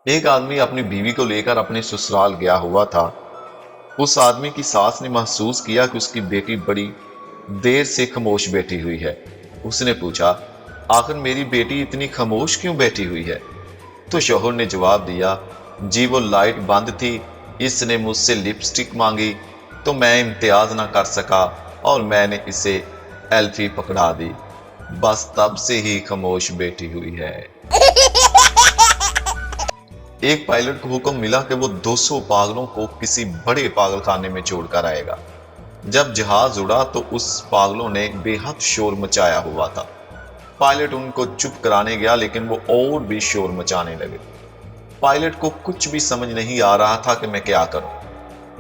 एक आदमी अपनी बीवी को लेकर अपने ससुराल गया हुआ था। उस आदमी की सास ने महसूस किया कि उसकी बेटी बड़ी देर से खामोश बैठी हुई है। उसने पूछा, आखिर मेरी बेटी इतनी खामोश क्यों बैठी हुई है? तो शौहर ने जवाब दिया, जी वो लाइट बंद थी, इसने मुझसे लिपस्टिक मांगी तो मैं इम्तियाज ना कर सका और मैंने इसे एल्फी पकड़ा दी। बस तब से ही खामोश बैठी हुई है। एक पायलट को हुक्म मिला कि वो 200 पागलों को किसी बड़े पागल खाने में छोड़कर आएगा। जब जहाज उड़ा तो उस पागलों ने बेहद शोर मचाया हुआ था। पायलट उनको चुप कराने गया लेकिन वो और भी शोर मचाने लगे। पायलट को कुछ भी समझ नहीं आ रहा था कि मैं क्या करूं,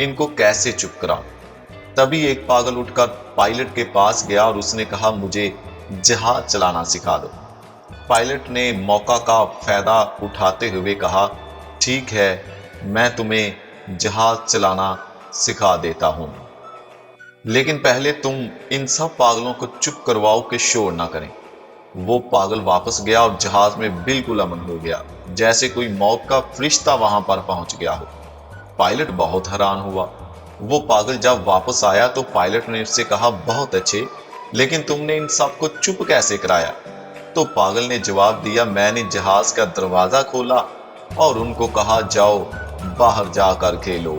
इनको कैसे चुप कराऊं। तभी एक पागल उठकर पायलट के पास गया और उसने कहा, मुझे जहाज चलाना सिखा दो। पायलट ने मौका का फायदा उठाते हुए कहा, ठीक है, मैं तुम्हें जहाज चलाना सिखा देता हूं, लेकिन पहले तुम इन सब पागलों को चुप करवाओ कि शोर ना करें। वो पागल वापस गया और जहाज में बिल्कुल अमन हो गया, जैसे कोई मौत का फरिश्ता वहां पर पहुंच गया हो। पायलट बहुत हैरान हुआ। वो पागल जब वापस आया तो पायलट ने उससे कहा, बहुत अच्छे, लेकिन तुमने इन सबको चुप कैसे कराया? तो पागल ने जवाब दिया, मैंने जहाज का दरवाजा खोला और उनको कहा, जाओ बाहर जाकर खेलो।